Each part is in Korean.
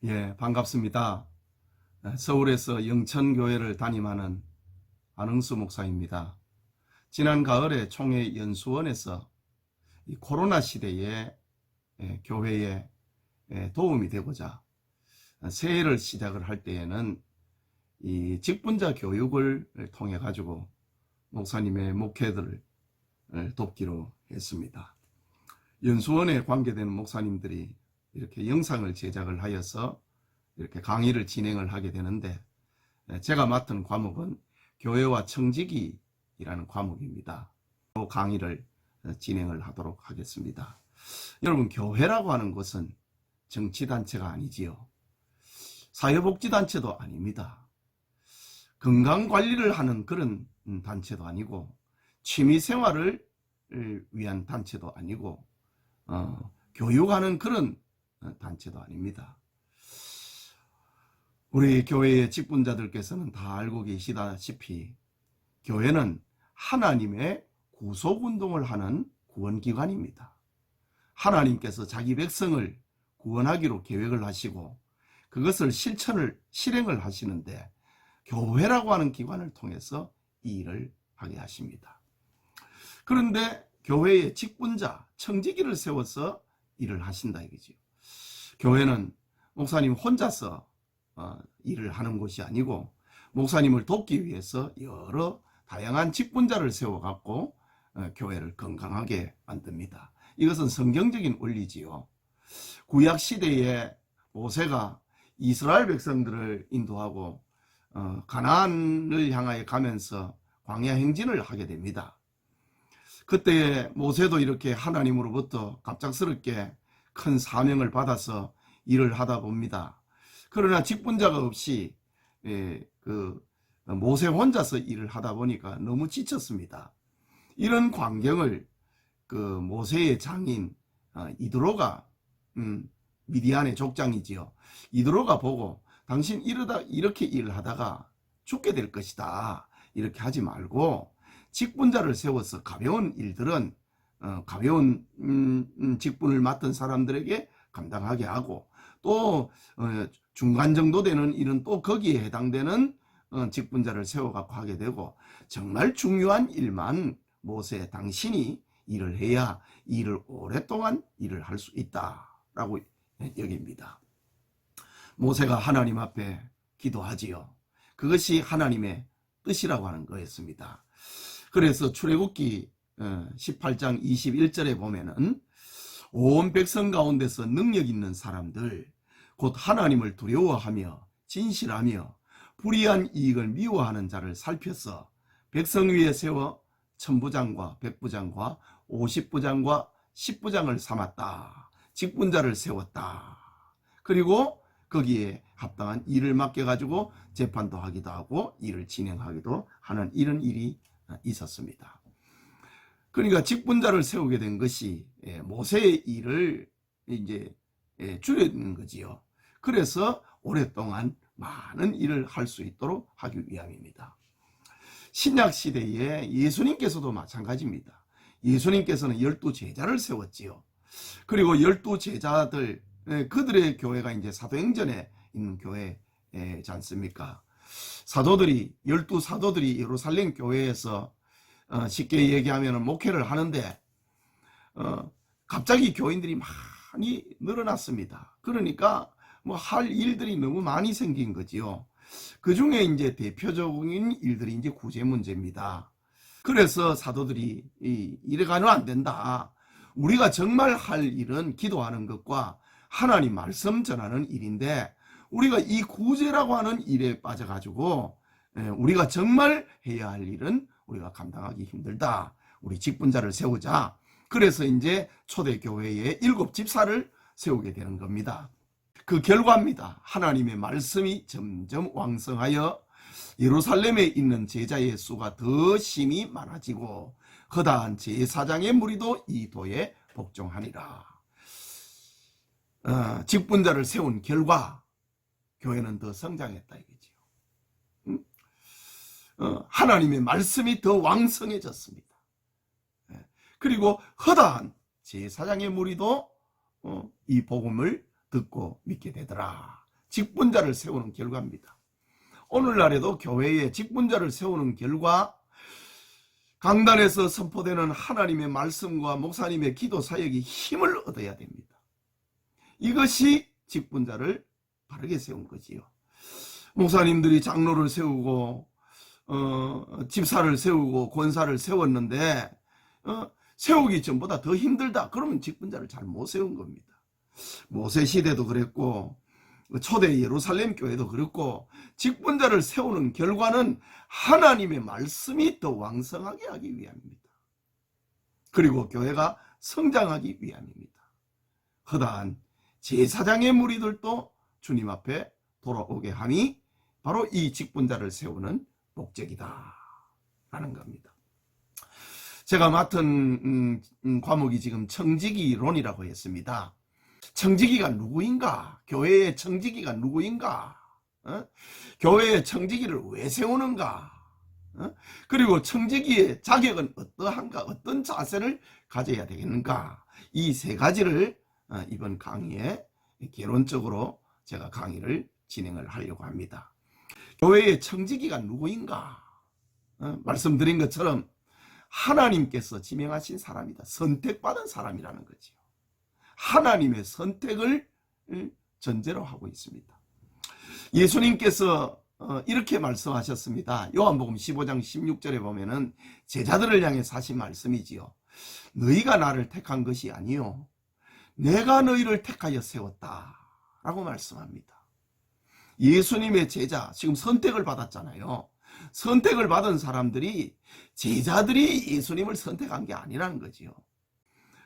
예, 반갑습니다. 서울에서 영천교회를 담임하는 안흥수 목사입니다. 지난 가을에 총회 연수원에서 이 코로나 시대에 교회에 도움이 되고자 새해를 시작을 할 때에는 이 직분자 교육을 통해 가지고 목사님의 목회들을 돕기로 했습니다. 연수원에 관계되는 목사님들이 이렇게 영상을 제작을 하여서 이렇게 강의를 진행을 하게 되는데, 제가 맡은 과목은 교회와 청지기라는 과목입니다. 그 강의를 진행을 하도록 하겠습니다. 여러분, 교회라고 하는 것은 정치단체가 아니지요. 사회복지단체도 아닙니다. 건강관리를 하는 그런 단체도 아니고, 취미생활을 위한 단체도 아니고, 교육하는 그런 단체도 아닙니다. 우리 교회의 직분자들께서는 다 알고 계시다시피 교회는 하나님의 구속운동을 하는 구원기관입니다. 하나님께서 자기 백성을 구원하기로 계획을 하시고 그것을 실행을 하시는데, 교회라고 하는 기관을 통해서 이 일을 하게 하십니다. 그런데 교회의 직분자, 청지기를 세워서 일을 하신다 이거죠. 교회는 목사님 혼자서 일을 하는 곳이 아니고, 목사님을 돕기 위해서 여러 다양한 직분자를 세워갖고 교회를 건강하게 만듭니다. 이것은 성경적인 원리지요. 구약시대에 모세가 이스라엘 백성들을 인도하고 가나안을 향하여 가면서 광야 행진을 하게 됩니다. 그때 모세도 이렇게 하나님으로부터 갑작스럽게 큰 사명을 받아서 일을 하다 봅니다. 그러나 직분자가 없이 모세 혼자서 일을 하다 보니까 너무 지쳤습니다. 이런 광경을 모세의 장인 이드로가, 미디안의 족장이지요, 이드로가 보고 당신 이렇게 일을 하다가 죽게 될 것이다, 이렇게 하지 말고 직분자를 세워서 가벼운 일들은 가벼운 직분을 맡은 사람들에게 감당하게 하고, 또 중간 정도 되는 일은 또 거기에 해당되는 직분자를 세워갖고 하게 되고, 정말 중요한 일만 모세 당신이 일을 해야 일을 오랫동안 일을 할 수 있다라고 여깁니다. 모세가 하나님 앞에 기도하지요. 그것이 하나님의 뜻이라고 하는 거였습니다. 그래서 출애굽기 18장 21절에 보면은 온 백성 가운데서 능력 있는 사람들, 곧 하나님을 두려워하며 진실하며 불의한 이익을 미워하는 자를 살펴서 백성 위에 세워 천부장과 백부장과 50부장과 10부장을 삼았다. 직분자를 세웠다. 그리고 거기에 합당한 일을 맡겨가지고 재판도 하기도 하고 일을 진행하기도 하는 이런 일이 있었습니다. 그러니까 직분자를 세우게 된 것이 모세의 일을 이제 줄이는 거지요. 그래서 오랫동안 많은 일을 할 수 있도록 하기 위함입니다. 신약 시대에 예수님께서도 마찬가지입니다. 예수님께서는 12제자를 세웠지요. 그리고 12제자들, 그들의 교회가 이제 사도행전에 있는 교회지 않습니까? 사도들이, 12사도들이 예루살렘 교회에서 쉽게 얘기하면 목회를 하는데 갑자기 교인들이 많이 늘어났습니다. 그러니까 뭐 할 일들이 너무 많이 생긴 거지요. 그 중에 이제 대표적인 일들이 이제 구제 문제입니다. 그래서 사도들이 이래가면 안 된다. 우리가 정말 할 일은 기도하는 것과 하나님 말씀 전하는 일인데, 우리가 이 구제라고 하는 일에 빠져가지고 우리가 정말 해야 할 일은 우리가 감당하기 힘들다. 우리 직분자를 세우자. 그래서 이제 초대교회에 7집사를 세우게 되는 겁니다. 그 결과입니다. 하나님의 말씀이 점점 왕성하여 예루살렘에 있는 제자의 수가 더 심히 많아지고 거다한 제사장의 무리도 이 도에 복종하니라. 직분자를 세운 결과 교회는 더 성장했다 이거지요. 하나님의 말씀이 더 왕성해졌습니다. 그리고 허다한 제사장의 무리도 이 복음을 듣고 믿게 되더라. 직분자를 세우는 결과입니다. 오늘날에도 교회에 직분자를 세우는 결과 강단에서 선포되는 하나님의 말씀과 목사님의 기도 사역이 힘을 얻어야 됩니다. 이것이 직분자를 바르게 세운 거지요. 목사님들이 장로를 세우고 집사를 세우고 권사를 세웠는데 세우기 전보다 더 힘들다. 그러면 직분자를 잘 못 세운 겁니다. 모세 시대도 그랬고 초대 예루살렘 교회도 그렇고 직분자를 세우는 결과는 하나님의 말씀이 더 왕성하게 하기 위함입니다. 그리고 교회가 성장하기 위함입니다. 허다한 제사장의 무리들도 주님 앞에 돌아오게 함이 바로 이 직분자를 세우는 목적이다 라는 겁니다. 제가 맡은 과목이 지금 청지기론이라고 했습니다. 청지기가 누구인가? 교회의 청지기가 누구인가? 교회의 청지기를 왜 세우는가? 그리고 청지기의 자격은 어떠한가? 어떤 자세를 가져야 되겠는가? 이 세 가지를 이번 강의에 개론적으로 제가 강의를 진행을 하려고 합니다. 교회의 청지기가 누구인가? 말씀드린 것처럼 하나님께서 지명하신 사람이다. 선택받은 사람이라는 거죠. 하나님의 선택을 전제로 하고 있습니다. 예수님께서 이렇게 말씀하셨습니다. 요한복음 15장 16절에 보면은 제자들을 향해서 하신 말씀이지요. 너희가 나를 택한 것이 아니요 내가 너희를 택하여 세웠다 라고 말씀합니다. 예수님의 제자, 지금 선택을 받았잖아요. 선택을 받은 사람들이 제자들이 예수님을 선택한 게 아니라는 거지요.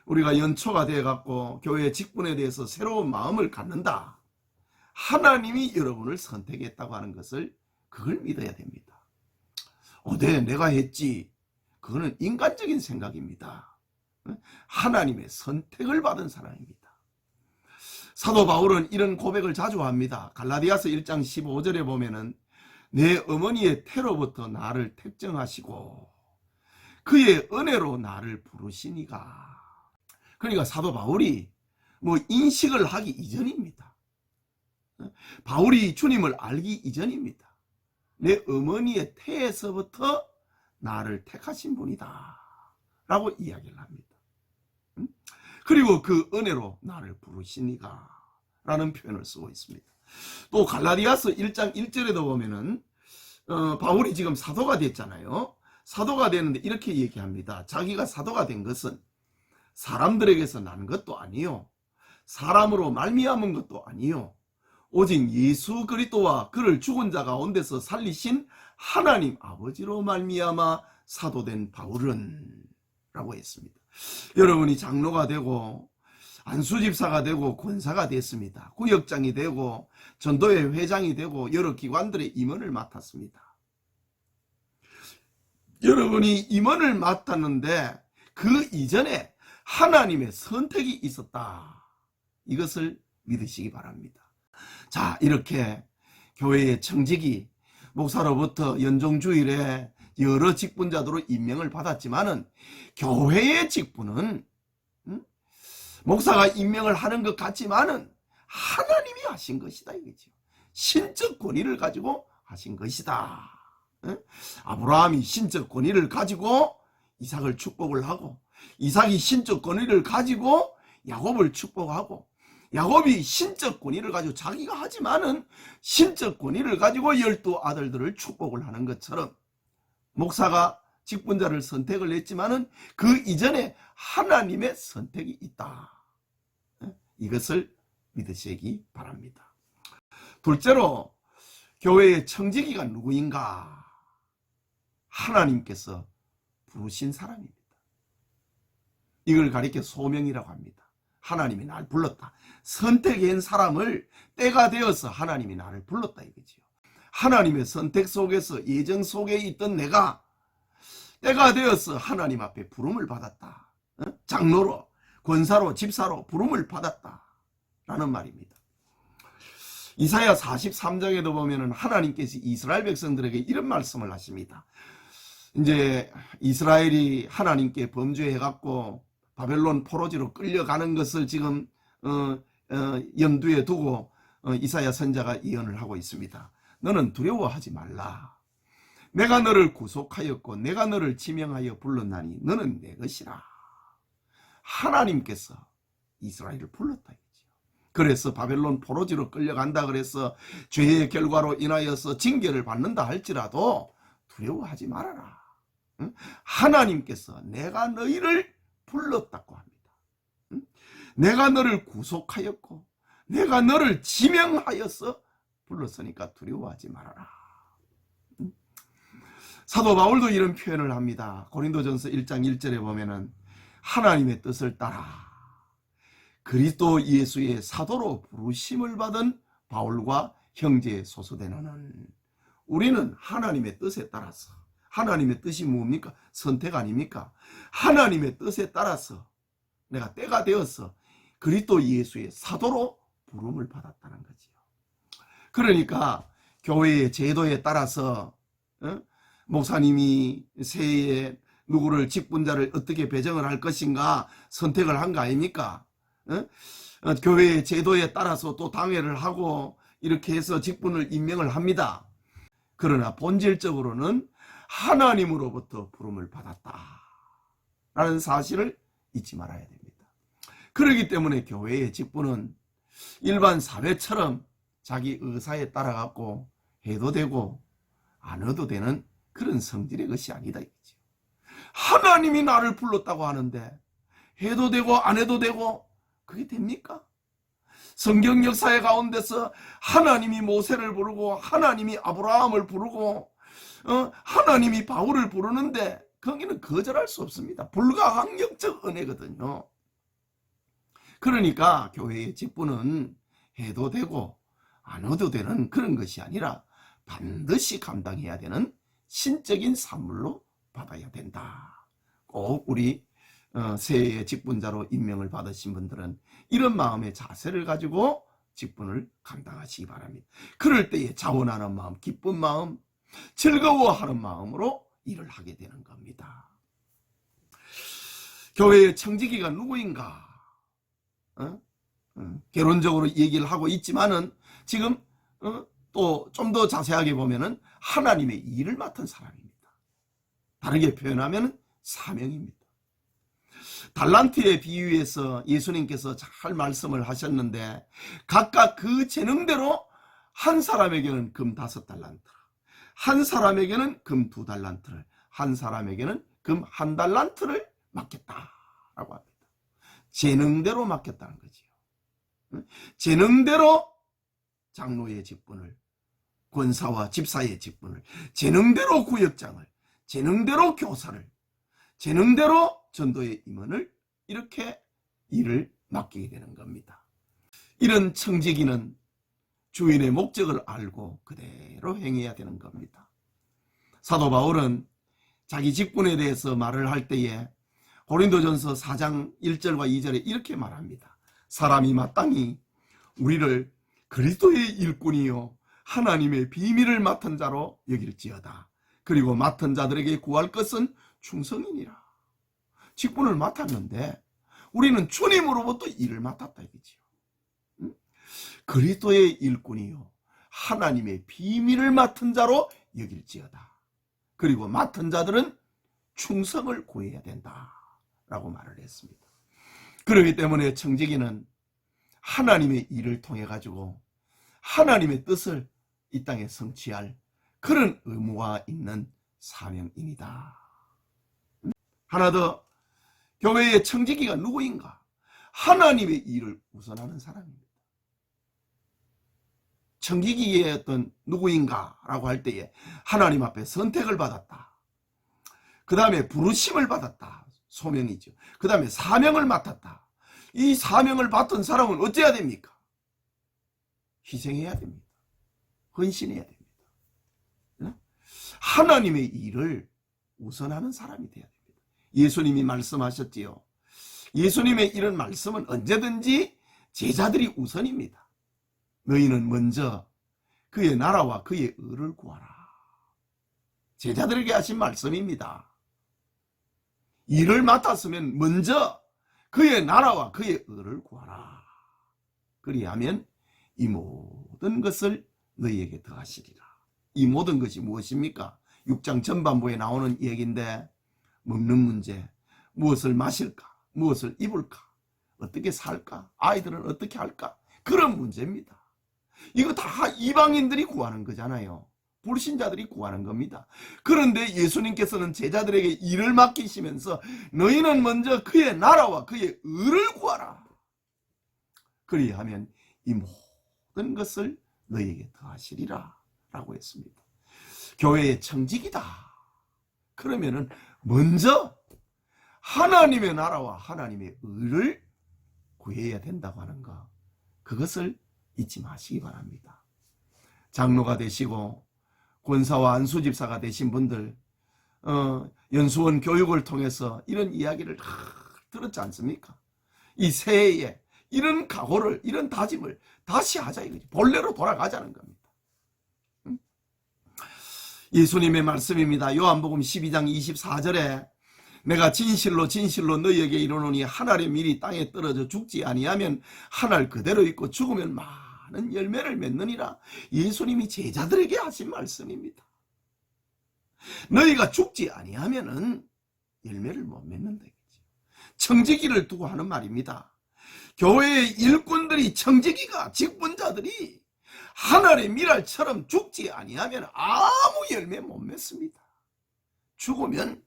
우리가 연초가 되어갖고 교회 직분에 대해서 새로운 마음을 갖는다. 하나님이 여러분을 선택했다고 하는 것을 그걸 믿어야 됩니다. 네, 내가 했지. 그거는 인간적인 생각입니다. 하나님의 선택을 받은 사람입니다. 사도 바울은 이런 고백을 자주 합니다. 갈라디아서 1장 15절에 보면은 내 어머니의 태로부터 나를 택정하시고 그의 은혜로 나를 부르시니가. 그러니까 사도 바울이 인식을 하기 이전입니다. 바울이 주님을 알기 이전입니다. 내 어머니의 태에서부터 나를 택하신 분이다 라고 이야기를 합니다. 그리고 그 은혜로 나를 부르시니가 라는 표현을 쓰고 있습니다. 또 갈라디아서 1장 1절에도 보면은 바울이 지금 사도가 됐잖아요. 사도가 됐는데 이렇게 얘기합니다. 자기가 사도가 된 것은 사람들에게서 난 것도 아니요 사람으로 말미암은 것도 아니요 오직 예수 그리스도와 그를 죽은 자 가운데서 살리신 하나님 아버지로 말미암아 사도된 바울은 라고 했습니다. 여러분이 장로가 되고 안수집사가 되고 권사가 됐습니다. 구역장이 되고 전도회 회장이 되고 여러 기관들의 임원을 맡았습니다. 여러분이 임원을 맡았는데 그 이전에 하나님의 선택이 있었다. 이것을 믿으시기 바랍니다. 자, 이렇게 교회의 청직이 목사로부터 연종주일에 여러 직분자들로 임명을 받았지만은 교회의 직분은 목사가 임명을 하는 것 같지만은 하나님이 하신 것이다 이거죠. 신적 권위를 가지고 하신 것이다. 아브라함이 신적 권위를 가지고 이삭을 축복을 하고 이삭이 신적 권위를 가지고 야곱을 축복하고 야곱이 신적 권위를 가지고 자기가 하지만은 신적 권위를 가지고 12 아들들을 축복을 하는 것처럼 목사가 직분자를 선택을 했지만은 그 이전에 하나님의 선택이 있다. 이것을 믿으시기 바랍니다. 둘째로 교회의 청지기가 누구인가? 하나님께서 부르신 사람입니다. 이걸 가리켜 소명이라고 합니다. 하나님이 나를 불렀다. 선택한 사람을 때가 되어서 하나님이 나를 불렀다 이거지요. 하나님의 선택 속에서 예정 속에 있던 내가 때가 되어서 하나님 앞에 부름을 받았다. 장로로, 권사로, 집사로 부름을 받았다 라는 말입니다. 이사야 43장에도 보면은 하나님께서 이스라엘 백성들에게 이런 말씀을 하십니다. 이제 이스라엘이 하나님께 범죄해갖고 바벨론 포로지로 끌려가는 것을 지금 염두에 두고 이사야 선지자가 예언을 하고 있습니다. 너는 두려워하지 말라. 내가 너를 구속하였고 내가 너를 지명하여 불렀나니 너는 내 것이라. 하나님께서 이스라엘을 불렀다. 그래서 바벨론 포로지로 끌려간다 그래서 죄의 결과로 인하여서 징계를 받는다 할지라도 두려워하지 말아라. 하나님께서 내가 너희를 불렀다고 합니다. 내가 너를 구속하였고 내가 너를 지명하여서 불렀으니까 두려워하지 말아라. 사도 바울도 이런 표현을 합니다. 고린도전서 1장 1절에 보면은 하나님의 뜻을 따라 그리스도 예수의 사도로 부르심을 받은 바울과 형제에 소수되는 우리는 하나님의 뜻에 따라서, 하나님의 뜻이 뭡니까? 선택 아닙니까? 하나님의 뜻에 따라서 내가 때가 되어서 그리스도 예수의 사도로 부름을 받았다는 거지요. 그러니까 교회의 제도에 따라서 목사님이 새해에 누구를 직분자를 어떻게 배정을 할 것인가 선택을 한 거 아닙니까? 교회의 제도에 따라서 또 당회를 하고 이렇게 해서 직분을 임명을 합니다. 그러나 본질적으로는 하나님으로부터 부름을 받았다라는 사실을 잊지 말아야 됩니다. 그렇기 때문에 교회의 직분은 일반 사회처럼 자기 의사에 따라 갖고 해도 되고 안 해도 되는 그런 성질의 것이 아니다 이거죠. 하나님이 나를 불렀다고 하는데 해도 되고 안 해도 되고 그게 됩니까? 성경 역사의 가운데서 하나님이 모세를 부르고 하나님이 아브라함을 부르고 하나님이 바울을 부르는데 거기는 거절할 수 없습니다. 불가항력적 은혜거든요. 그러니까 교회의 직분은 해도 되고 안 해도 되는 그런 것이 아니라 반드시 감당해야 되는 신적인 산물로 받아야 된다. 꼭 우리 새해의 직분자로 임명을 받으신 분들은 이런 마음의 자세를 가지고 직분을 감당하시기 바랍니다. 그럴 때에 자원하는 마음, 기쁜 마음, 즐거워하는 마음으로 일을 하게 되는 겁니다. 교회의 청지기가 누구인가? 개론적으로 얘기를 하고 있지만은 지금 또 좀 더 자세하게 보면은 하나님의 일을 맡은 사람입니다. 다르게 표현하면 사명입니다. 달란트의 비유에서 예수님께서 잘 말씀을 하셨는데 각각 그 재능대로 한 사람에게는 금 5달란트, 한 사람에게는 금 2달란트를, 한 사람에게는 금 1달란트를 맡겼다라고 합니다. 재능대로 맡겼다는 거지요. 재능대로 장로의 직분을, 권사와 집사의 직분을, 재능대로 구역장을, 재능대로 교사를, 재능대로 전도의 임원을 이렇게 일을 맡기게 되는 겁니다. 이런 청지기는 주인의 목적을 알고 그대로 행해야 되는 겁니다. 사도 바울은 자기 직분에 대해서 말을 할 때에 고린도전서 4장 1절과 2절에 이렇게 말합니다. 사람이 마땅히 우리를 그리스도의 일꾼이요 하나님의 비밀을 맡은 자로 여길지어다. 그리고 맡은 자들에게 구할 것은 충성이니라. 직분을 맡았는데 우리는 주님으로부터 일을 맡았다 이거지요. 그리스도의 일꾼이요 하나님의 비밀을 맡은 자로 여길지어다. 그리고 맡은 자들은 충성을 구해야 된다라고 말을 했습니다. 그렇기 때문에 청지기는 하나님의 일을 통해 가지고 하나님의 뜻을 이 땅에 성취할 그런 의무가 있는 사명입니다. 하나 더, 교회의 청지기가 누구인가? 하나님의 일을 우선하는 사람입니다. 청지기의 어떤 누구인가 라고 할 때에 하나님 앞에 선택을 받았다. 그 다음에 부르심을 받았다. 소명이죠. 그 다음에 사명을 맡았다. 이 사명을 맡은 사람은 어째야 됩니까? 희생해야 됩니다. 헌신해야 됩니다. 하나님의 일을 우선하는 사람이 돼야 됩니다. 예수님이 말씀하셨지요. 예수님의 이런 말씀은 언제든지 제자들이 우선입니다. 너희는 먼저 그의 나라와 그의 의를 구하라. 제자들에게 하신 말씀입니다. 일을 맡았으면 먼저 그의 나라와 그의 의를 구하라. 그리하면 이 모든 것을 너희에게 더하시리라. 이 모든 것이 무엇입니까? 6장 전반부에 나오는 얘기인데, 먹는 문제, 무엇을 마실까, 무엇을 입을까, 어떻게 살까, 아이들은 어떻게 할까, 그런 문제입니다. 이거 다 이방인들이 구하는 거잖아요. 불신자들이 구하는 겁니다. 그런데 예수님께서는 제자들에게 일을 맡기시면서 너희는 먼저 그의 나라와 그의 의를 구하라. 그리하면 이 모든 것을 너희에게 더하시리라 라고 했습니다. 교회의 청직이다. 그러면은 먼저 하나님의 나라와 하나님의 의를 구해야 된다고 하는 거, 그것을 잊지 마시기 바랍니다. 장로가 되시고 권사와 안수집사가 되신 분들, 연수원 교육을 통해서 이런 이야기를 들었지 않습니까? 이 새해에 이런 각오를, 이런 다짐을 다시 하자 이거지. 본래로 돌아가자는 겁니다. 예수님의 말씀입니다. 요한복음 12장 24절에 내가 진실로 진실로 너희에게 이르노니 한 알의 밀이 땅에 떨어져 죽지 아니하면 한 알 그대로 있고 죽으면 많은 열매를 맺느니라. 예수님이 제자들에게 하신 말씀입니다. 너희가 죽지 아니하면은 열매를 못 맺는다. 청지기를 두고 하는 말입니다. 교회의 일꾼들이, 청지기가, 직분자들이 한 알의 밀알처럼 죽지 아니하면 아무 열매 못 맺습니다. 죽으면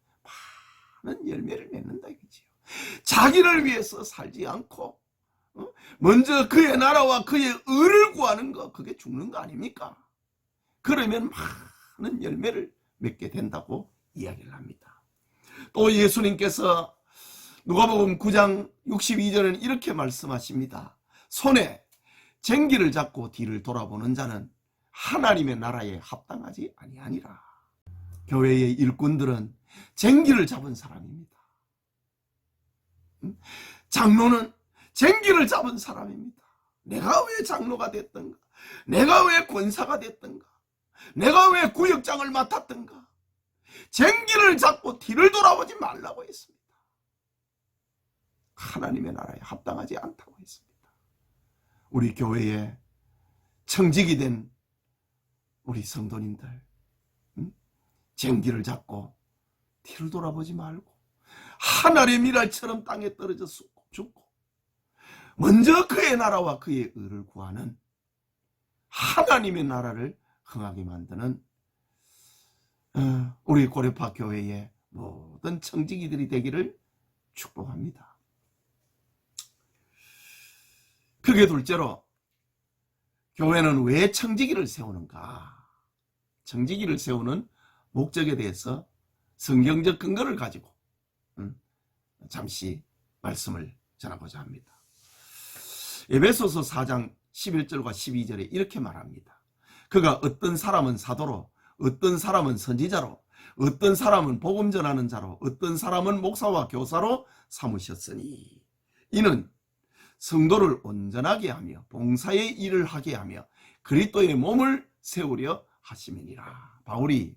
많은 열매를 맺는다 이거지요. 자기를 위해서 살지 않고 먼저 그의 나라와 그의 의를 구하는 거, 그게 죽는 거 아닙니까? 그러면 많은 열매를 맺게 된다고 이야기를 합니다. 또 예수님께서 누가복음 9장 62절에는 이렇게 말씀하십니다. 손에 쟁기를 잡고 뒤를 돌아보는 자는 하나님의 나라에 합당하지 아니하니라. 교회의 일꾼들은 쟁기를 잡은 사람입니다. 장로는 쟁기를 잡은 사람입니다. 내가 왜 장로가 됐던가? 내가 왜 권사가 됐던가? 내가 왜 구역장을 맡았던가? 쟁기를 잡고 뒤를 돌아보지 말라고 했습니다. 하나님의 나라에 합당하지 않다고 했습니다. 우리 교회에 청직이 된 우리 성도님들, 쟁기를 잡고 뒤를 돌아보지 말고 하늘의 밀알처럼 땅에 떨어져 죽고 먼저 그의 나라와 그의 의를 구하는 하나님의 나라를 흥하게 만드는 우리 고려파 교회의 모든 청지기들이 되기를 축복합니다. 그게 둘째로, 교회는 왜 청지기를 세우는가? 청지기를 세우는 목적에 대해서 성경적 근거를 가지고 잠시 말씀을 전하고자 합니다. 에베소서 4장 11절과 12절에 이렇게 말합니다. 그가 어떤 사람은 사도로, 어떤 사람은 선지자로, 어떤 사람은 복음 전하는 자로, 어떤 사람은 목사와 교사로 삼으셨으니 이는 성도를 온전하게 하며 봉사의 일을 하게 하며 그리스도의 몸을 세우려 하심이니라. 바울이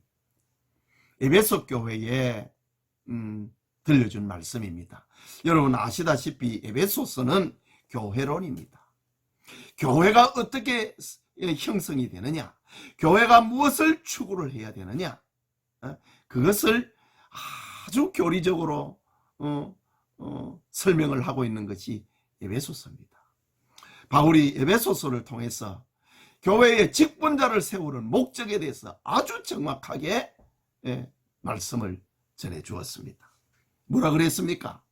에베소 교회에 들려준 말씀입니다. 여러분 아시다시피 에베소서는 교회론입니다. 교회가 어떻게 형성이 되느냐, 교회가 무엇을 추구를 해야 되느냐, 그것을 아주 교리적으로 설명을 하고 있는 것이 에베소서입니다. 바울이 에베소서를 통해서 교회의 직분자를 세우는 목적에 대해서 아주 정확하게 말씀을 전해 주었습니다. 뭐라 그랬습니까?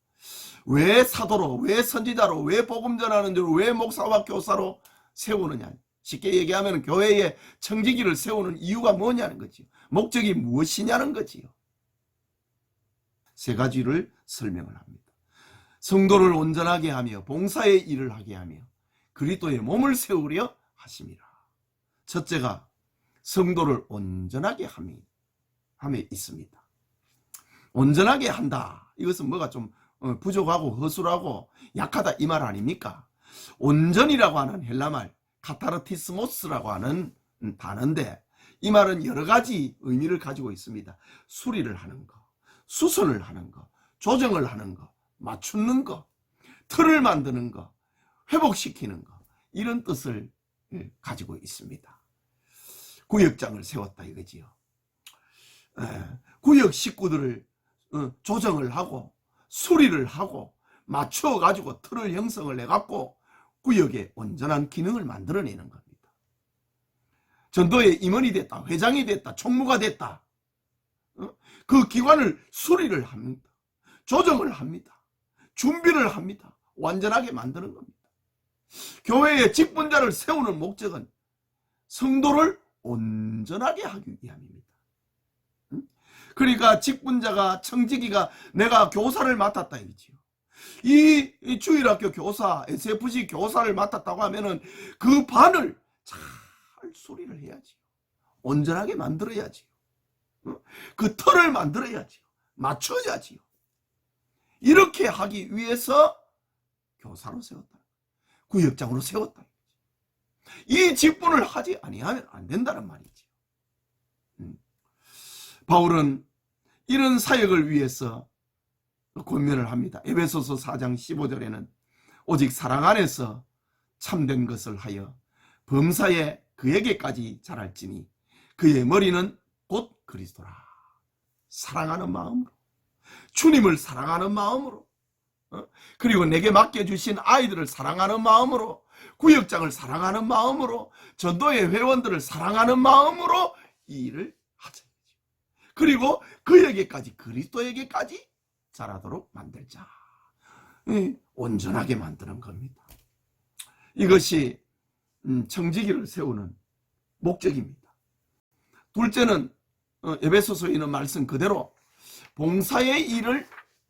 왜 사도로, 왜 선지자로, 왜 복음 전하는 자로, 왜 목사와 교사로 세우느냐. 쉽게 얘기하면 교회의 청지기를 세우는 이유가 뭐냐는 거지요. 목적이 무엇이냐는 거지요. 세 가지를 설명을 합니다. 성도를 온전하게 하며 봉사의 일을 하게 하며 그리스도의 몸을 세우려 하심이라. 첫째가 성도를 온전하게 함에 있습니다. 온전하게 한다. 이것은 뭐가 좀 부족하고 허술하고 약하다 이 말 아닙니까? 온전이라고 하는 헬라말 카타르티스모스라고 하는 단어인데 이 말은 여러 가지 의미를 가지고 있습니다. 수리를 하는 거, 수선을 하는 거, 조정을 하는 거, 맞추는 거, 틀을 만드는 거, 회복시키는 거, 이런 뜻을 가지고 있습니다. 구역장을 세웠다 이거지요. 구역 식구들을 조정을 하고 수리를 하고 맞춰 가지고 틀을 형성을 해 갖고 구역의 온전한 기능을 만들어내는 겁니다. 전도의 임원이 됐다, 회장이 됐다, 총무가 됐다. 그 기관을 수리를 합니다. 조정을 합니다. 준비를 합니다. 완전하게 만드는 겁니다. 교회의 직분자를 세우는 목적은 성도를 온전하게 하기 위함입니다. 그러니까 직분자가, 청지기가 내가 교사를 맡았다 이거지요. 이 주일학교 교사, SFC 교사를 맡았다고 하면은 그 반을 잘 수리를 해야지요. 온전하게 만들어야지요. 그 틀을 만들어야지요. 맞춰야지요. 이렇게 하기 위해서 교사로 세웠다. 구역장으로 세웠다. 이 직분을 하지 아니하면 안 된다는 말이지요. 바울은 이런 사역을 위해서 권면을 합니다. 에베소서 4장 15절에는 오직 사랑 안에서 참된 것을 하여 범사에 그에게까지 자랄지니 그의 머리는 곧 그리스도라. 사랑하는 마음으로, 주님을 사랑하는 마음으로, 그리고 내게 맡겨주신 아이들을 사랑하는 마음으로, 구역장을 사랑하는 마음으로, 전도의 회원들을 사랑하는 마음으로 이 일을 하자. 그리고 그에게까지, 그리스도에게까지 자라도록 만들자. 온전하게 만드는 겁니다. 이것이 청지기를 세우는 목적입니다. 둘째는 에베소서에 있는 말씀 그대로 봉사의 일을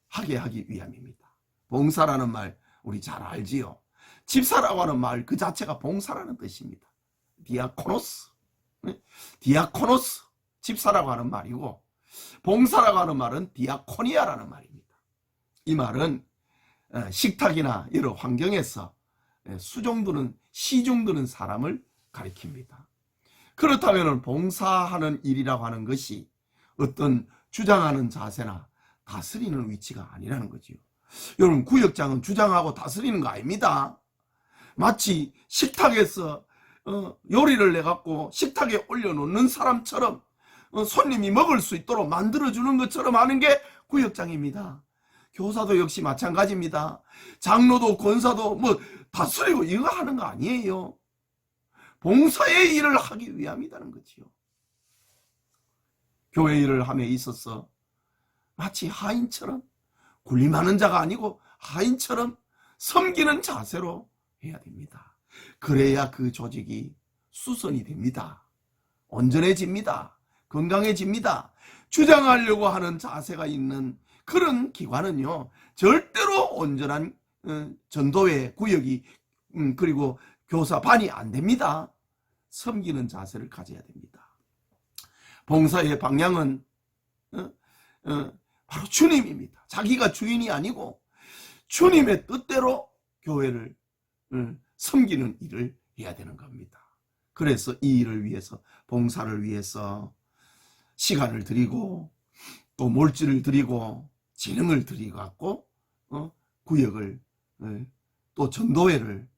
하게 하기 위함입니다. 봉사라는 말 우리 잘 알지요. 집사라고 하는 말 그 자체가 봉사라는 뜻입니다. 디아코노스, 디아코노스, 집사라고 하는 말이고, 봉사라고 하는 말은 디아코니아라는 말입니다. 이 말은 식탁이나 여러 환경에서 수종드는, 시중드는 사람을 가리킵니다. 그렇다면 봉사하는 일이라고 하는 것이 어떤 주장하는 자세나 다스리는 위치가 아니라는 거지요. 여러분, 구역장은 주장하고 다스리는 거 아닙니다. 마치 식탁에서 요리를 내갖고 식탁에 올려놓는 사람처럼 손님이 먹을 수 있도록 만들어주는 것처럼 하는 게 구역장입니다. 교사도 역시 마찬가지입니다. 장로도 권사도 뭐 다스리고 이거 하는 거 아니에요. 봉사의 일을 하기 위함이라는 거지요. 교회 일을 함에 있어서 마치 하인처럼, 군림하는 자가 아니고 하인처럼 섬기는 자세로 해야 됩니다. 그래야 그 조직이 수선이 됩니다. 온전해집니다. 건강해집니다. 주장하려고 하는 자세가 있는 그런 기관은요, 절대로 온전한 전도의 구역이 그리고 교사반이 안 됩니다. 섬기는 자세를 가져야 됩니다. 봉사의 방향은 바로 주님입니다. 자기가 주인이 아니고 주님의 뜻대로 교회를 섬기는 일을 해야 되는 겁니다. 그래서 이 일을 위해서, 봉사를 위해서 시간을 들이고 또 몰질을 들이고 재능을 들이갖고 구역을, 또 전도회를,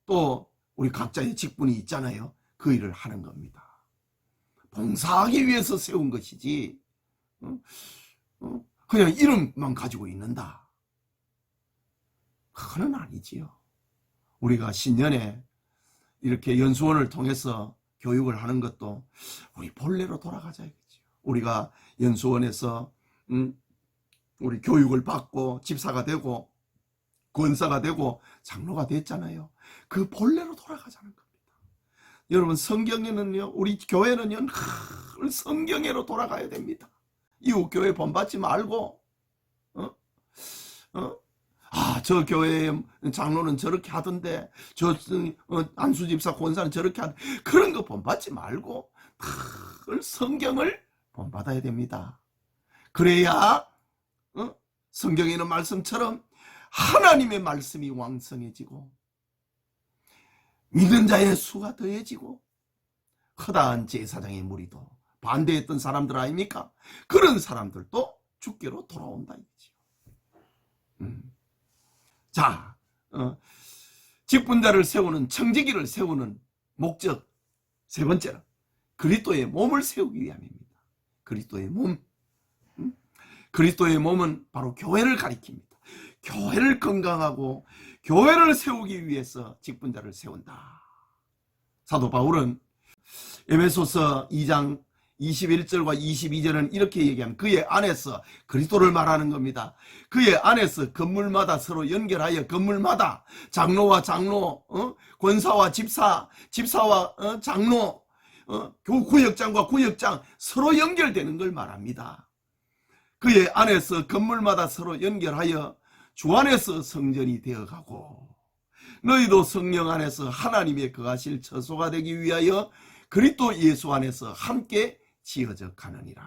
또 우리 각자의 직분이 있잖아요. 그 일을 하는 겁니다. 봉사하기 위해서 세운 것이지 그냥 이름만 가지고 있는다, 그거는 아니지요. 우리가 신년에 이렇게 연수원을 통해서 교육을 하는 것도 우리 본래로 돌아가자겠지요. 우리가 연수원에서 우리 교육을 받고 집사가 되고 권사가 되고 장로가 됐잖아요. 그 본래로 돌아가자는 겁니다. 여러분, 성경에는요, 우리 교회는요, 늘 성경에로 돌아가야 됩니다. 이웃 교회 본받지 말고, 저 교회의 장로는 저렇게 하던데, 저 안수집사 권사는 저렇게 하던데, 그런 거 본받지 말고 늘 성경을 본받아야 됩니다. 그래야 성경에 있는 말씀처럼 하나님의 말씀이 왕성해지고 믿는 자의 수가 더해지고 허다한 제사장의 무리도, 반대했던 사람들 아닙니까? 그런 사람들도 주께로 돌아온다 이거지요. 자, 직분자를 세우는, 청지기를 세우는 목적 세 번째는 그리스도의 몸을 세우기 위함입니다. 그리스도의 몸. 그리스도의 몸은 바로 교회를 가리킵니다. 교회를 건강하고 교회를 세우기 위해서 직분자를 세운다. 사도 바울은 에베소서 2장 21절과 22절은 이렇게 얘기하면 그의 안에서, 그리스도를 말하는 겁니다. 그의 안에서 건물마다 서로 연결하여, 건물마다 장로와 장로, 권사와 집사, 집사와 장로, 구역장과 구역장 서로 연결되는 걸 말합니다. 그의 안에서 건물마다 서로 연결하여 주 안에서 성전이 되어가고, 너희도 성령 안에서 하나님의 거하실 처소가 되기 위하여 그리스도 예수 안에서 함께 지어져 가느니라.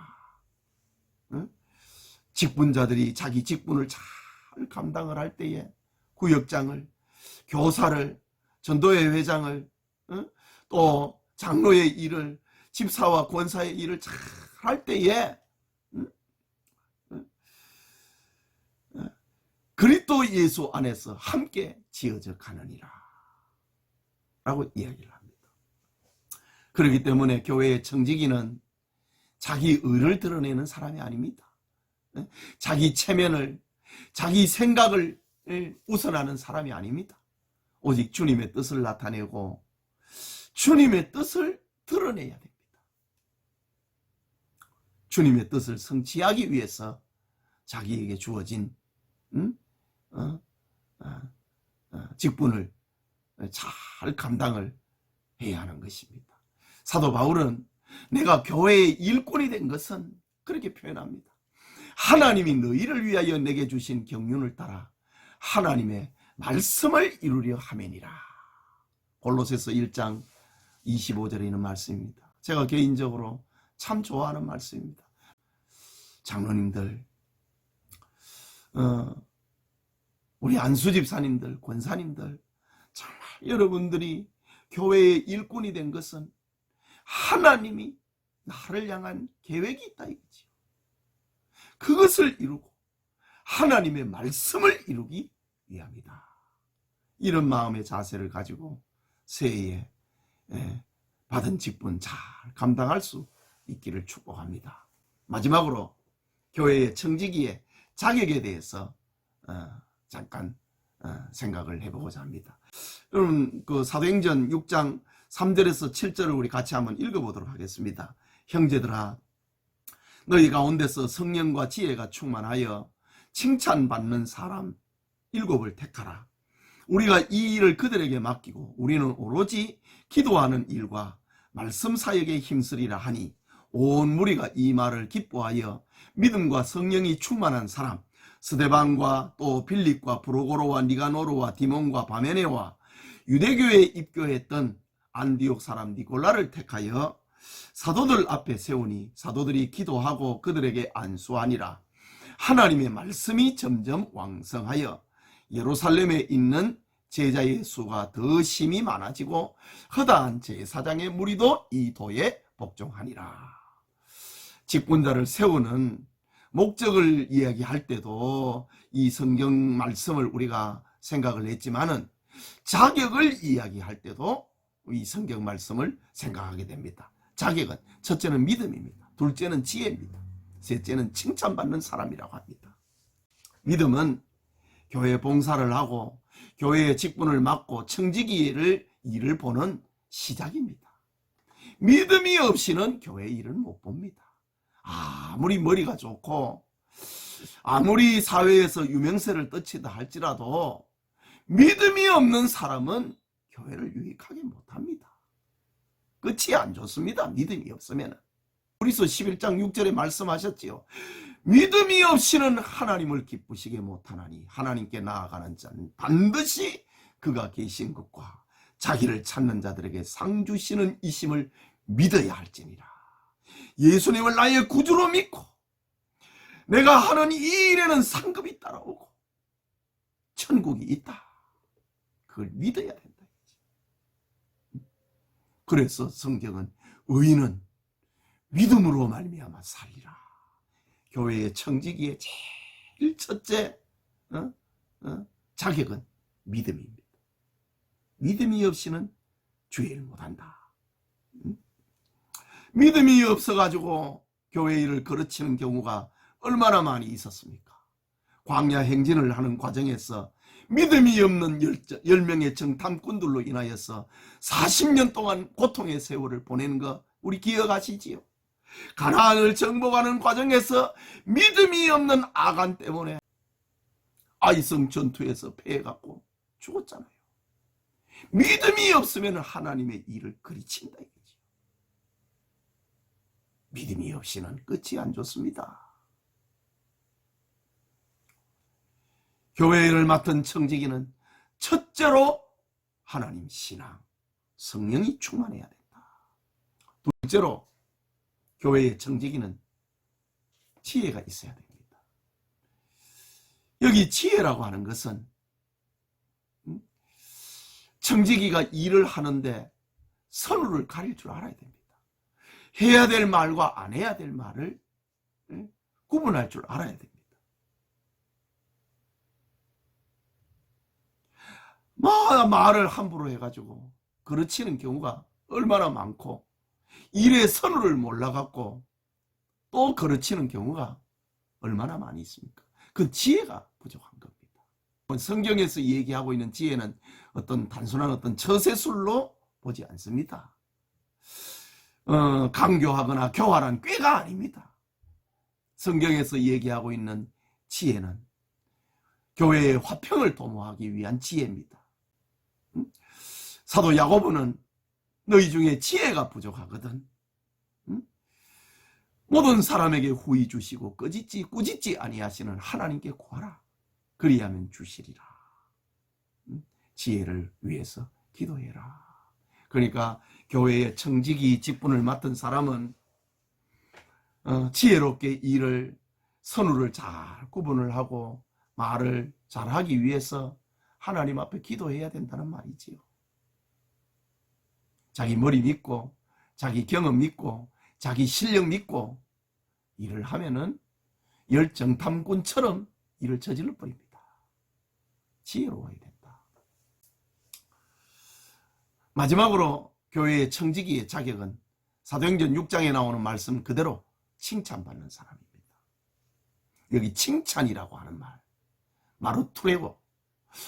직분자들이 자기 직분을 잘 감당을 할 때에 구역장을, 교사를, 전도회 회장을, 또 장로의 일을, 집사와 권사의 일을 잘 할 때에 그리스도 예수 안에서 함께 지어져 가느니라 라고 이야기를 합니다. 그렇기 때문에 교회의 청지기는 자기 의를 드러내는 사람이 아닙니다. 자기 체면을, 자기 생각을 우선하는 사람이 아닙니다. 오직 주님의 뜻을 나타내고 주님의 뜻을 드러내야 됩니다. 주님의 뜻을 성취하기 위해서 자기에게 주어진 직분을 잘 감당을 해야 하는 것입니다. 사도 바울은 내가 교회의 일꾼이 된 것은 그렇게 표현합니다. 하나님이 너희를 위하여 내게 주신 경륜을 따라 하나님의 말씀을 이루려 함이니라. 골로새서 1장 25절에 있는 말씀입니다. 제가 개인적으로 참 좋아하는 말씀입니다. 장로님들, 우리 안수 집사님들, 권사님들, 정말 여러분들이 교회의 일꾼이 된 것은 하나님이 나를 향한 계획이 있다 이거지요. 그것을 이루고 하나님의 말씀을 이루기 위함이다. 이런 마음의 자세를 가지고 새해에 받은 직분 잘 감당할 수 있기를 축복합니다. 마지막으로 교회의 청지기의 자격에 대해서 잠깐 생각을 해보고자 합니다. 여러분, 그 사도행전 6장 3절에서 7절을 우리 같이 한번 읽어보도록 하겠습니다. 형제들아, 너희 가운데서 성령과 지혜가 충만하여 칭찬받는 사람 7을 택하라. 우리가 이 일을 그들에게 맡기고 우리는 오로지 기도하는 일과 말씀 사역에 힘쓰리라 하니, 온 무리가 이 말을 기뻐하여 믿음과 성령이 충만한 사람 스데반과 또 빌립과 브로고로와 니가노르와 디몬과 바메네와 유대교에 입교했던 안디옥 사람 니골라를 택하여 사도들 앞에 세우니, 사도들이 기도하고 그들에게 안수하니라. 하나님의 말씀이 점점 왕성하여 예루살렘에 있는 제자의 수가 더 심히 많아지고 허다한 제사장의 무리도 이 도에 복종하니라. 직분자를 세우는 목적을 이야기할 때도 이 성경 말씀을 우리가 생각을 했지만은 자격을 이야기할 때도 이 성경 말씀을 생각하게 됩니다. 자격은 첫째는 믿음입니다. 둘째는 지혜입니다. 셋째는 칭찬받는 사람이라고 합니다. 믿음은 교회 봉사를 하고 교회의 직분을 맡고 청지기를 일을 보는 시작입니다. 믿음이 없이는 교회 일을 못 봅니다. 아무리 머리가 좋고 아무리 사회에서 유명세를 떨치다 할지라도 믿음이 없는 사람은 교회를 유익하게 못합니다. 끝이 안 좋습니다. 믿음이 없으면. 고린도서 11장 6절에 말씀하셨지요. 믿음이 없이는 하나님을 기쁘시게 못하나니 하나님께 나아가는 자는 반드시 그가 계신 것과 자기를 찾는 자들에게 상 주시는 이심을 믿어야 할지니라. 예수님을 나의 구주로 믿고 내가 하는 이 일에는 상급이 따라오고 천국이 있다. 그걸 믿어야 된다. 그래서 성경은 의인은 믿음으로 말미암아 살리라. 교회의 청지기의 제일 첫째 자격은 믿음입니다. 믿음이 없이는 주의를 못한다. 믿음이 없어가지고 교회 일을 거르치는 경우가 얼마나 많이 있었습니까? 광야 행진을 하는 과정에서 믿음이 없는 10명의 정탐꾼들로 인하여서 40년 동안 고통의 세월을 보내는 거 우리 기억하시지요? 가나안을 정복하는 과정에서 믿음이 없는 아간 때문에 아이성 전투에서 패해갖고 죽었잖아요. 믿음이 없으면 하나님의 일을 그리친다 이거죠. 믿음이 없이는 끝이 안 좋습니다. 교회 일을 맡은 청지기는 첫째로 하나님 신앙, 성령이 충만해야 된다. 둘째로 교회의 청지기는 지혜가 있어야 됩니다. 여기 지혜라고 하는 것은 청지기가 일을 하는데 선우를 가릴 줄 알아야 됩니다. 해야 될 말과 안 해야 될 말을 구분할 줄 알아야 됩니다. 말을 함부로 해가지고 그르치는 경우가 얼마나 많고 일의 선우를 몰라갖고 또 그르치는 경우가 얼마나 많이 있습니까? 그 지혜가 부족한 겁니다. 성경에서 얘기하고 있는 지혜는 어떤 단순한 어떤 처세술로 보지 않습니다. 강교하거나 교활한 꾀가 아닙니다. 성경에서 얘기하고 있는 지혜는 교회의 화평을 도모하기 위한 지혜입니다. 사도 야고보는 너희 중에 지혜가 부족하거든 모든 사람에게 후히 주시고 꾸짖지 아니하시는 하나님께 구하라. 그리하면 주시리라. 지혜를 위해서 기도해라. 그러니까 교회의 청지기 직분을 맡은 사람은 지혜롭게 일을 선우를 잘 구분을 하고 말을 잘하기 위해서 하나님 앞에 기도해야 된다는 말이지요. 자기 머리 믿고 자기 경험 믿고 자기 실력 믿고 일을 하면은 열정탐꾼처럼 일을 저질러 버립니다. 지혜로워야 된다. 마지막으로 교회의 청지기의 자격은 사도행전 6장에 나오는 말씀 그대로 칭찬받는 사람입니다. 여기 칭찬이라고 하는 말, 마르투레고,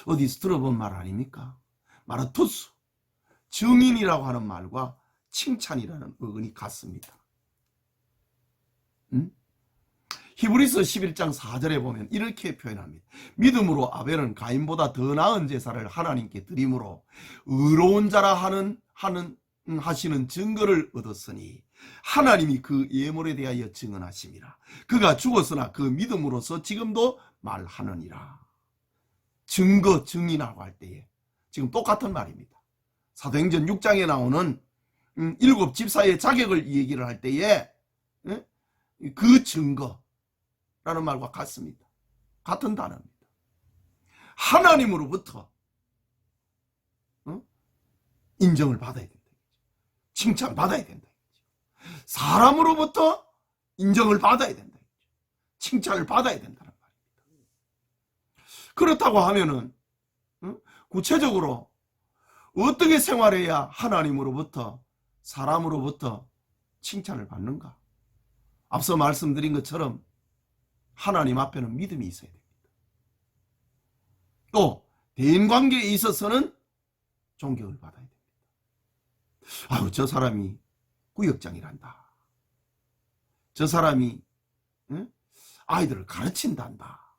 어디서 들어본 말 아닙니까? 마르투스, 증인이라고 하는 말과 칭찬이라는 어근이 같습니다. 히브리서 11장 4절에 보면 이렇게 표현합니다. 믿음으로 아벨은 가인보다 더 나은 제사를 하나님께 드림으로 의로운 자라 하시는 증거를 얻었으니 하나님이 그 예물에 대하여 증언하심이라. 그가 죽었으나 그 믿음으로서 지금도 말하느니라. 증거, 증인이라고 할 때에 지금 똑같은 말입니다. 사도행전 6장에 나오는 7 집사의 자격을 얘기를 할 때에 그 증거라는 말과 같습니다. 같은 단어입니다. 하나님으로부터 인정을 받아야 된다. 칭찬받아야 된다. 사람으로부터 인정을 받아야 된다. 칭찬을 받아야 된다는 말입니다. 그렇다고 하면은 구체적으로 어떻게 생활해야 하나님으로부터 사람으로부터 칭찬을 받는가? 앞서 말씀드린 것처럼 하나님 앞에는 믿음이 있어야 됩니다. 또 대인관계에 있어서는 존경을 받아야 됩니다. 아유, 저 사람이 구역장이란다. 저 사람이 아이들을 가르친단다.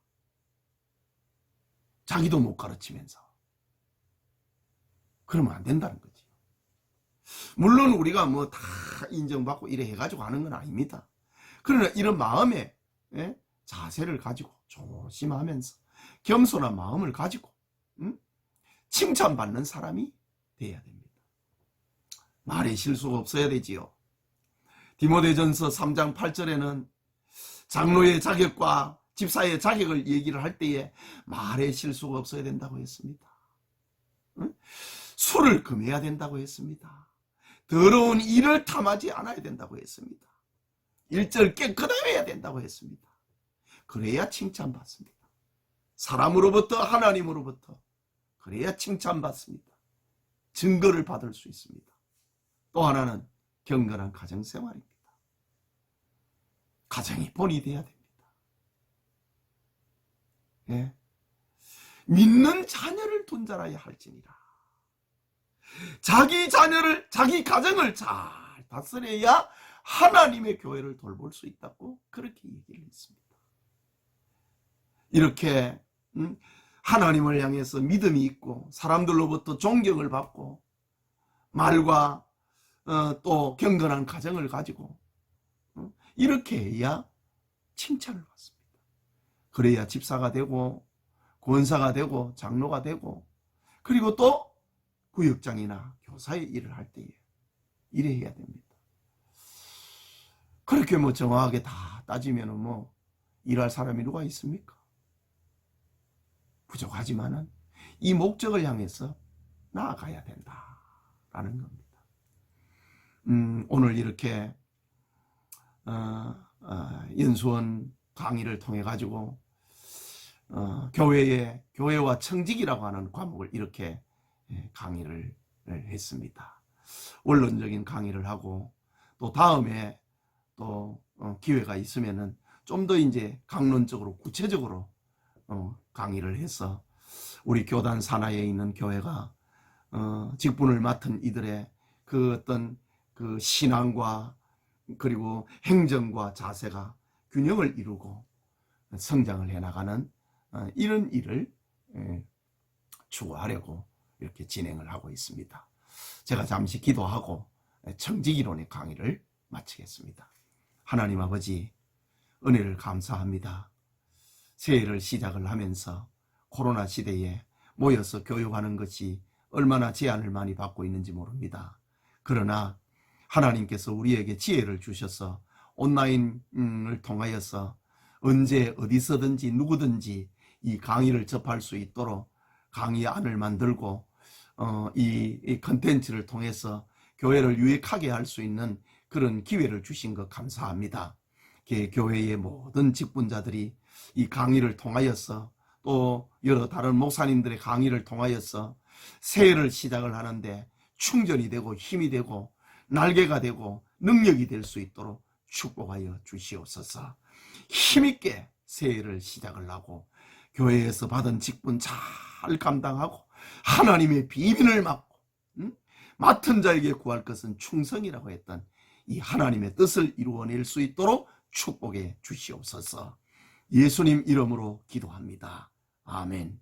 자기도 못 가르치면서. 그러면 안 된다는 거지. 물론 우리가 뭐 다 인정받고 이래 해가지고 하는 건 아닙니다. 그러나 이런 마음의 자세를 가지고 조심하면서 겸손한 마음을 가지고 칭찬받는 사람이 돼야 됩니다. 말에 실수가 없어야 되지요. 디모데전서 3장 8절에는 장로의 자격과 집사의 자격을 얘기를 할 때에 말에 실수가 없어야 된다고 했습니다. 술을 금해야 된다고 했습니다. 더러운 일을 탐하지 않아야 된다고 했습니다. 일절 깨끗해야 된다고 했습니다. 그래야 칭찬받습니다. 사람으로부터 하나님으로부터 그래야 칭찬받습니다. 증거를 받을 수 있습니다. 또 하나는 경건한 가정생활입니다. 가정이 본이 돼야 됩니다. 예. 믿는 자녀를 둔 자라야 할지니라. 자기 자녀를, 자기 가정을 잘 다스려야 하나님의 교회를 돌볼 수 있다고 그렇게 얘기를 했습니다. 이렇게 하나님을 향해서 믿음이 있고 사람들로부터 존경을 받고 말과 또 경건한 가정을 가지고 이렇게 해야 칭찬을 받습니다. 그래야 집사가 되고 권사가 되고 장로가 되고 그리고 또 구역장이나 교사의 일을 할 때에 이래야 됩니다. 그렇게 뭐 정확하게 다 따지면 뭐 일할 사람이 누가 있습니까? 부족하지만은 이 목적을 향해서 나아가야 된다라는 겁니다. 오늘 이렇게 연수원 강의를 통해 가지고 교회와 청직이라고 하는 과목을 이렇게 강의를 했습니다. 원론적인 강의를 하고 또 다음에 또 기회가 있으면은 좀 더 이제 강론적으로 구체적으로 강의를 해서 우리 교단 산하에 있는 교회가 직분을 맡은 이들의 그 어떤 그 신앙과 그리고 행정과 자세가 균형을 이루고 성장을 해나가는 이런 일을 추구하려고 이렇게 진행을 하고 있습니다. 제가 잠시 기도하고 청지기론의 강의를 마치겠습니다. 하나님 아버지, 은혜를 감사합니다. 새해를 시작을 하면서 코로나 시대에 모여서 교육하는 것이 얼마나 제한을 많이 받고 있는지 모릅니다. 그러나 하나님께서 우리에게 지혜를 주셔서 온라인을 통하여서 언제 어디서든지 누구든지 이 강의를 접할 수 있도록 강의 안을 만들고 이 컨텐츠를 통해서 교회를 유익하게 할 수 있는 그런 기회를 주신 것 감사합니다. 교회의 모든 직분자들이 이 강의를 통하여서 또 여러 다른 목사님들의 강의를 통하여서 새해를 시작을 하는데 충전이 되고 힘이 되고 날개가 되고 능력이 될 수 있도록 축복하여 주시옵소서. 힘있게 새해를 시작을 하고 교회에서 받은 직분 잘 감당하고 하나님의 비밀을 맡고 맡은 자에게 구할 것은 충성이라고 했던 이 하나님의 뜻을 이루어낼 수 있도록 축복해 주시옵소서. 예수님 이름으로 기도합니다. 아멘.